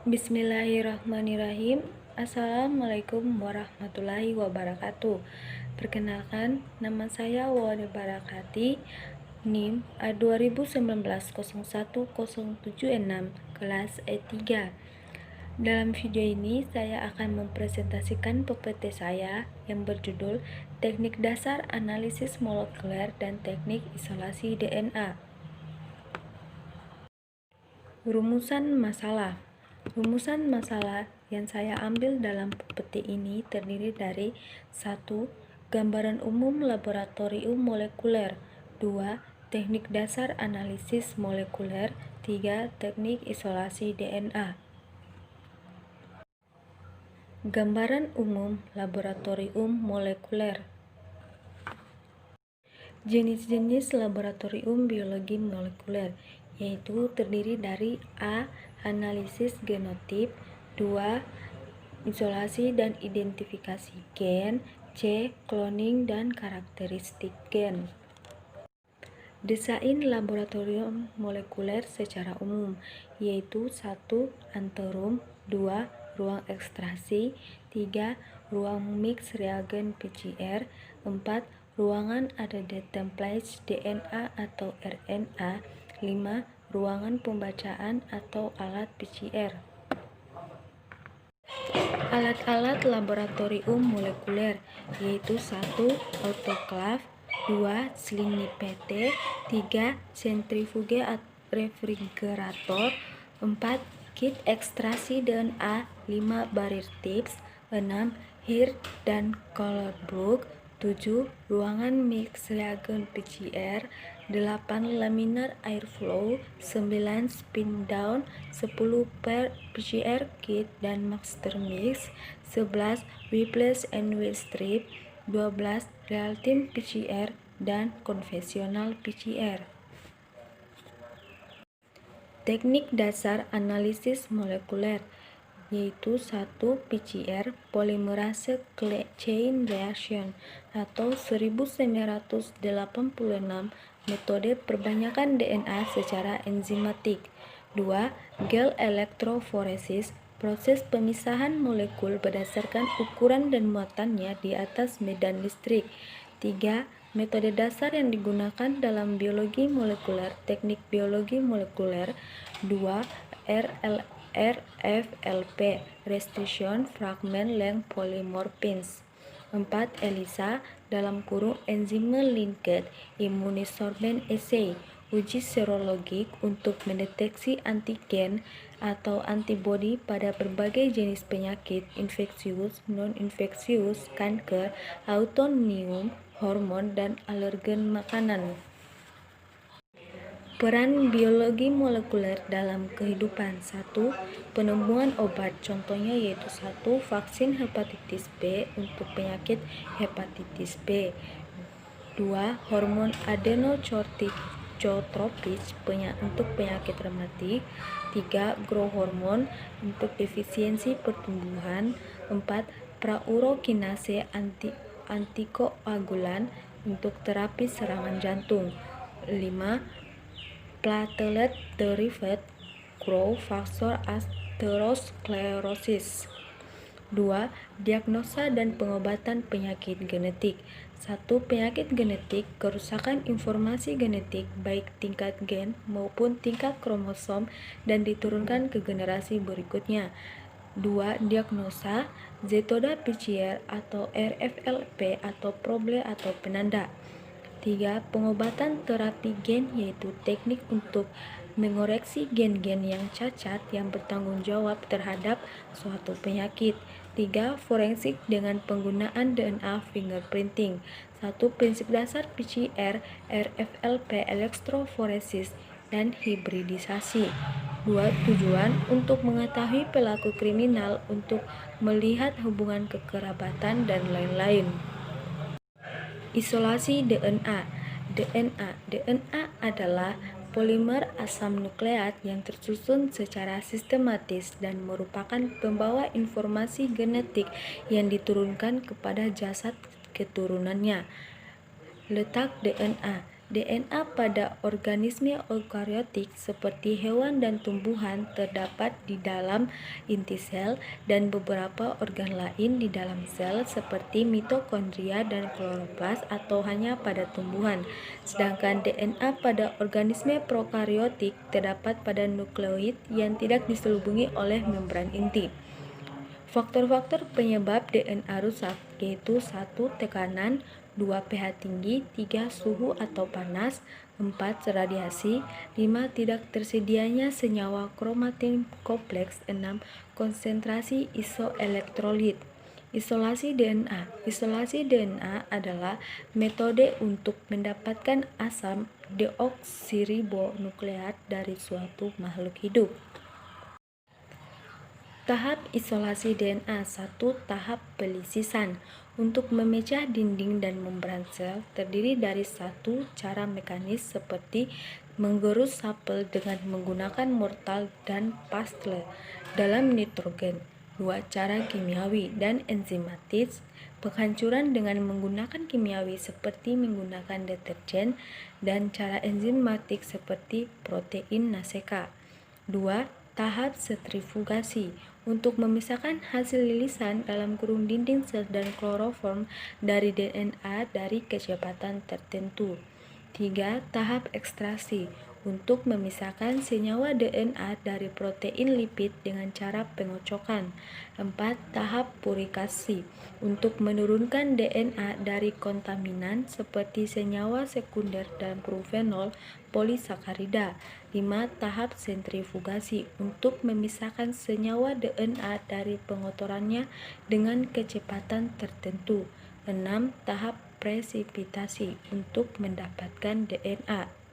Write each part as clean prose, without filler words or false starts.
Bismillahirrahmanirrahim. Assalamualaikum warahmatullahi wabarakatuh. Perkenalkan, nama saya Wade Barakati, NIM A2019-01-076, kelas E3. Dalam video ini, saya akan mempresentasikan PPT saya yang berjudul Teknik Dasar Analisis Molekuler dan Teknik Isolasi DNA. Rumusan masalah. Rumusan masalah yang saya ambil dalam PPT ini terdiri dari 1. Gambaran umum laboratorium molekuler. 2. Teknik dasar analisis molekuler. 3. Teknik isolasi DNA. Gambaran umum laboratorium molekuler. Jenis-jenis laboratorium biologi molekuler yaitu terdiri dari A. Analisis genotip. 2. Isolasi dan identifikasi gen. C. Cloning dan karakteristik gen. Desain laboratorium molekuler secara umum yaitu 1. Anterum. 2. Ruang ekstraksi. 3. Ruang mix reagen PCR. 4. Ruangan added template DNA atau RNA. 5. Ruangan pembacaan atau alat PCR. Alat-alat laboratorium molekuler yaitu 1. Autoclave. 2. Sling-nipete. 3. Sentrifuge refrigerator. 4. Kit ekstraksi DNA. 5. Barrier tips. 6. HIRT dan Colebrook. 7. Ruangan mix reagen PCR. 8. Laminar airflow. 9. Spin down. 10. PCR kit dan master mix. 11. Whiplash and wheel strip. 12. Real time PCR dan konvensional PCR. Teknik dasar analisis molekuler yaitu 1. PCR polymerase chain reaction atau 1986 metode perbanyakan DNA secara enzimatik. 2. Gel electrophoresis proses pemisahan molekul berdasarkan ukuran dan muatannya di atas medan listrik. 3. Metode dasar yang digunakan dalam biologi molekuler, teknik biologi molekuler. 2. RFLP Restriction Fragment Length Polymorphins. 4. ELISA (Enzyme Linked Immunosorbent Assay) uji serologik untuk mendeteksi antigen atau antibodi pada berbagai jenis penyakit infeksius, non-infeksius, kanker, autoimun, hormon, dan alergen makanan. Peran biologi molekuler dalam kehidupan. 1. Penemuan obat, contohnya yaitu 1. Vaksin hepatitis B untuk penyakit hepatitis B. 2. Hormon adenocorticotropis untuk penyakit rematik. 3. Growth hormone untuk defisiensi pertumbuhan. 4. Praurokinase antikoagulan untuk terapi serangan jantung. 5. Platelet derived growth factor atherosclerosis. 2. Diagnosa dan pengobatan penyakit genetik. 1. Penyakit genetik, kerusakan informasi genetik baik tingkat gen maupun tingkat kromosom dan diturunkan ke generasi berikutnya. 2. Diagnosa, zetoda PCR atau RFLP atau probe atau penanda. 3. Pengobatan terapi gen yaitu teknik untuk mengoreksi gen-gen yang cacat yang bertanggung jawab terhadap suatu penyakit. 3. Forensik dengan penggunaan DNA fingerprinting. 1. Prinsip dasar PCR, RFLP, elektroforesis, dan hibridisasi. 2. Tujuan untuk mengetahui pelaku kriminal untuk melihat hubungan kekerabatan dan lain-lain. Isolasi DNA. DNA adalah polimer asam nukleat yang tersusun secara sistematis dan merupakan pembawa informasi genetik yang diturunkan kepada jasad keturunannya. Letak DNA. DNA pada organisme eukariotik seperti hewan dan tumbuhan terdapat di dalam inti sel dan beberapa organ lain di dalam sel seperti mitokondria dan kloroplas atau hanya pada tumbuhan. Sedangkan DNA pada organisme prokariotik terdapat pada nukleoid yang tidak diselubungi oleh membran inti. Faktor-faktor penyebab DNA rusak yaitu 1. Tekanan, 2. pH tinggi, 3. Suhu atau panas, 4. Radiasi, 5. Tidak tersedianya senyawa kromatin kompleks, 6. Konsentrasi isoelektrolit. Isolasi DNA. Isolasi DNA adalah metode untuk mendapatkan asam deoksiribonukleat dari suatu makhluk hidup. Tahap isolasi DNA 1. Tahap pelisisan. Untuk memecah dinding dan membran sel terdiri dari 1. Cara mekanis seperti menggerus sapel dengan menggunakan mortal dan pestle dalam nitrogen. 2. Cara kimiawi dan enzimatis. Penghancuran dengan menggunakan kimiawi seperti menggunakan deterjen dan cara enzimatik seperti protein naseka. 2. Tahap sentrifugasi untuk memisahkan hasil lilisan dalam kurung dinding sel dan kloroform dari DNA dari kecepatan tertentu. 3. Tahap ekstraksi untuk memisahkan senyawa DNA dari protein lipid dengan cara pengocokan. 4. Tahap purifikasi untuk menurunkan DNA dari kontaminan seperti senyawa sekunder dan profenol polisakarida. 5. Tahap sentrifugasi untuk memisahkan senyawa DNA dari pengotorannya dengan kecepatan tertentu. 6. Tahap presipitasi untuk mendapatkan DNA.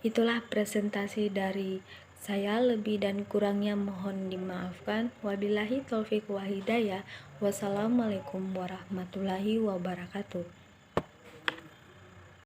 Itulah presentasi dari saya, lebih dan kurangnya mohon dimaafkan. Wabillahi taufik wa hidayah. Wassalamualaikum warahmatullahi wabarakatuh.